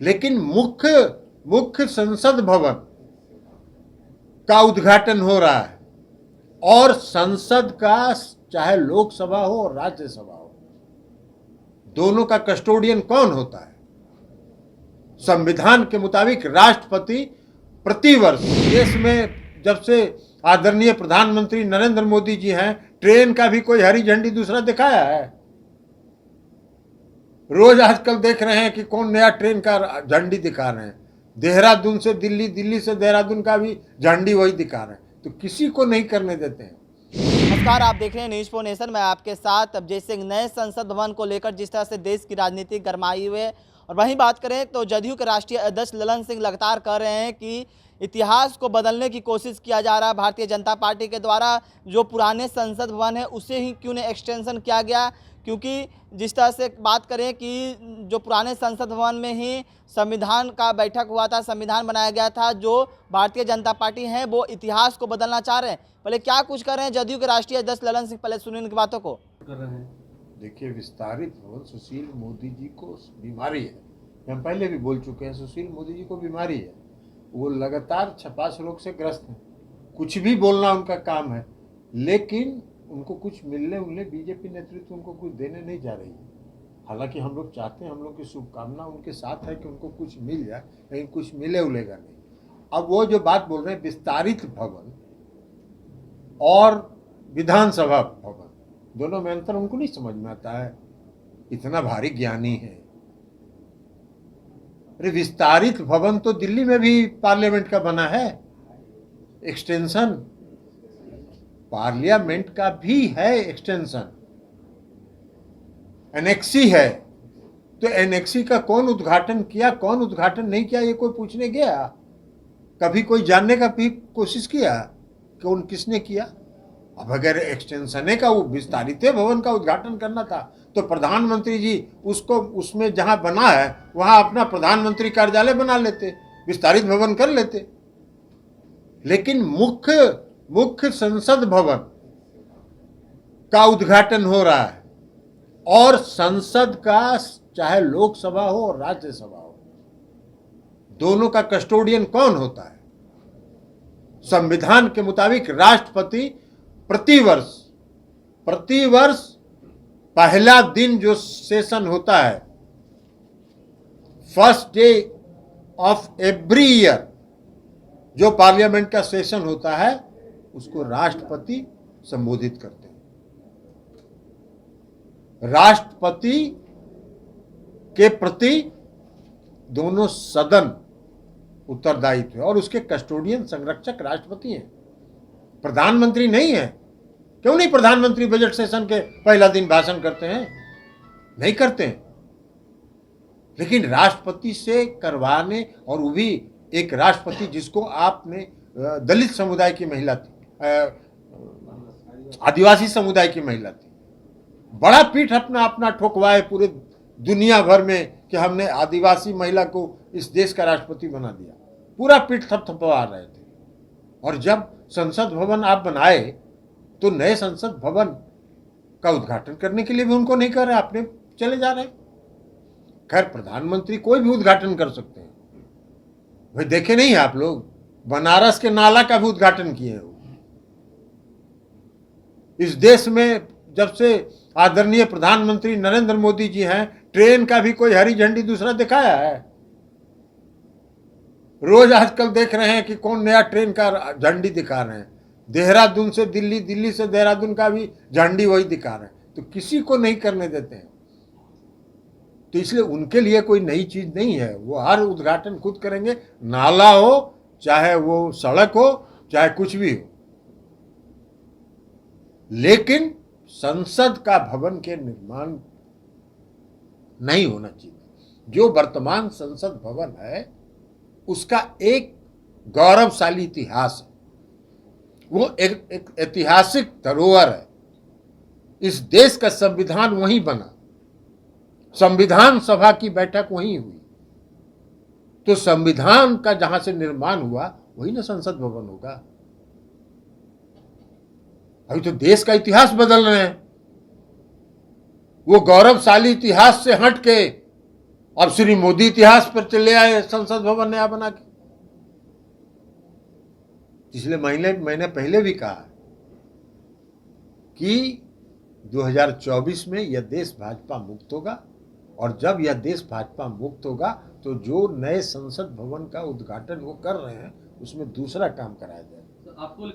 लेकिन मुख्य मुख्य संसद भवन का उद्घाटन हो रहा है और संसद का, चाहे लोकसभा हो और राज्यसभा हो, दोनों का कस्टोडियन कौन होता है? संविधान के मुताबिक राष्ट्रपति प्रतिवर्ष देश में जब से आदरणीय प्रधानमंत्री नरेंद्र मोदी जी हैं, ट्रेन का भी कोई हरी झंडी दूसरा दिखाया है? रोज आजकल देख रहे हैं कि कौन नया ट्रेन का झंडी दिखा रहे हैं। देहरादून से दिल्ली, दिल्ली से देहरादून का भी झंडी वही दिखा रहे हैं। तो किसी को नहीं करने देते हैं। नमस्कार, आप देख रहे हैं न्यूज़ 4 नेशन। मैं आपके साथ अभिजीत सिंह। नए संसद भवन को लेकर जिस तरह से देश की राजनीति गरमाई हुई है, और वहीं बात करें तो जदयू के राष्ट्रीय अध्यक्ष ललन सिंह लगातार कह रहे हैं कि इतिहास को बदलने की कोशिश किया जा रहा है भारतीय जनता पार्टी के द्वारा। जो पुराने संसद भवन है उसे ही क्यों नहीं एक्सटेंशन किया गया, क्योंकि जिस तरह से बात करें कि जो पुराने संसद भवन में ही संविधान का बैठक हुआ था, संविधान बनाया गया था, जो भारतीय जनता पार्टी है वो इतिहास को बदलना चाह रहे हैं। पहले क्या कुछ कर रहे हैं जदयू के राष्ट्रीय अध्यक्ष ललन सिंह, पहले सुनिए उनकी बातों को। कर रहे हैं, देखिए, विस्तारित भवन सुशील मोदी जी को बीमारी है। हम पहले भी बोल चुके हैं, सुशील मोदी जी को बीमारी है। वो लगातार छपास रोग से ग्रस्त हैं। कुछ भी बोलना उनका काम है, लेकिन उनको कुछ मिलने उनने बीजेपी नेतृत्व उनको कुछ देने नहीं जा रही है। हालांकि हम लोग चाहते हैं, हम लोग की शुभकामना उनके साथ है कि उनको कुछ मिल जाए, लेकिन कुछ मिले उलेगा नहीं। अब वो जो बात बोल रहे हैं विस्तारित भवन और विधानसभा भवन, दोनों में अंतर उनको नहीं समझ में आता है। इतना भारी ज्ञानी है। अरे विस्तारित भवन तो दिल्ली में भी पार्लियामेंट का बना है, एक्सटेंशन पार्लियामेंट का भी है, एक्सटेंशन एनेक्सी है। तो एनेक्सी का कौन उद्घाटन किया, कौन उद्घाटन नहीं किया, ये कोई पूछने गया? कभी कोई जानने का भी कोशिश किया कौन किसने किया? अब अगर एक्सटेंशन का, वो विस्तारित भवन का उद्घाटन करना था तो प्रधानमंत्री जी उसको, उसमें जहां बना है वहां अपना प्रधानमंत्री कार्यालय बना लेते, विस्तारित भवन कर लेते। लेकिन मुख्य संसद भवन का उद्घाटन हो रहा है और संसद का, चाहे लोकसभा हो और राज्यसभा हो, दोनों का कस्टोडियन कौन होता है? संविधान के मुताबिक राष्ट्रपति प्रतिवर्ष पहला दिन जो सेशन होता है, first day of every year, जो पार्लियामेंट का सेशन होता है, उसको राष्ट्रपति संबोधित करते हैं। राष्ट्रपति के प्रति दोनों सदन उत्तरदायित्व है और उसके कस्टोडियन, संरक्षक राष्ट्रपति हैं, प्रधानमंत्री नहीं है। क्यों नहीं प्रधानमंत्री बजट सेशन के पहला दिन भाषण करते हैं? नहीं करते हैं। लेकिन राष्ट्रपति से करवाने, और वो भी एक राष्ट्रपति जिसको आपने दलित समुदाय की महिला थी, आदिवासी समुदाय की महिला थी, बड़ा पीठ अपना अपना ठोकवाए पूरे दुनिया भर में कि हमने आदिवासी महिला को इस देश का राष्ट्रपति बना दिया। पूरा पीठ थपथपा रहे थे। और जब संसद भवन आप बनाए तो नए संसद भवन का उद्घाटन करने के लिए भी उनको नहीं कर रहे, अपने चले जा रहे। खैर, प्रधानमंत्री कोई भी उद्घाटन कर सकते हैं। भाई देखे नहीं आप लोग, बनारस के नाला का भी उद्घाटन किए हैं। इस देश में जब से आदरणीय प्रधानमंत्री नरेंद्र मोदी जी हैं, ट्रेन का भी कोई हरी झंडी दूसरा दिखाया है? रोज आजकल देख रहे हैं कि कौन नया ट्रेन का झंडी दिखा रहे हैं। देहरादून से दिल्ली, दिल्ली से देहरादून का भी झंडी वही दिखा रहे हैं। तो किसी को नहीं करने देते हैं। तो इसलिए उनके लिए कोई नई चीज नहीं है। वो हर उद्घाटन खुद करेंगे, नाला हो, चाहे वो सड़क हो, चाहे कुछ भी हो। लेकिन संसद का भवन के निर्माण नहीं होना चाहिए। जो वर्तमान संसद भवन है उसका एक गौरवशाली इतिहास है, वो एक ऐतिहासिक धरोहर है। इस देश का संविधान वहीं बना, संविधान सभा की बैठक वहीं हुई। तो संविधान का जहां से निर्माण हुआ वही ना संसद भवन होगा। अभी तो देश का इतिहास बदल रहे हैं। वो गौरवशाली इतिहास से हट के अब श्री मोदी इतिहास पर चले आए संसद भवन नया बना के। पिछले महीने मैंने पहले भी कहा कि 2024 में यह देश भाजपा मुक्त होगा, और जब यह देश भाजपा मुक्त होगा तो जो नए संसद भवन का उद्घाटन वो कर रहे हैं उसमें दूसरा काम कराया जाएगा।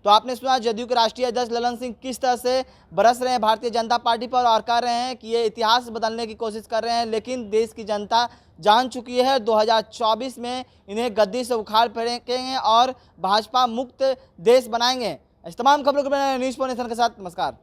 तो आपने सुना जदयू के राष्ट्रीय अध्यक्ष ललन सिंह किस तरह से बरस रहे हैं भारतीय जनता पार्टी पर और कह रहे हैं कि ये इतिहास बदलने की कोशिश कर रहे हैं, लेकिन देश की जनता जान चुकी है 2024 में इन्हें गद्दी से उखाड़ फेंकेंगे और भाजपा मुक्त देश बनाएंगे। इस तमाम खबरों को न्यूज़ नेशन के साथ नमस्कार।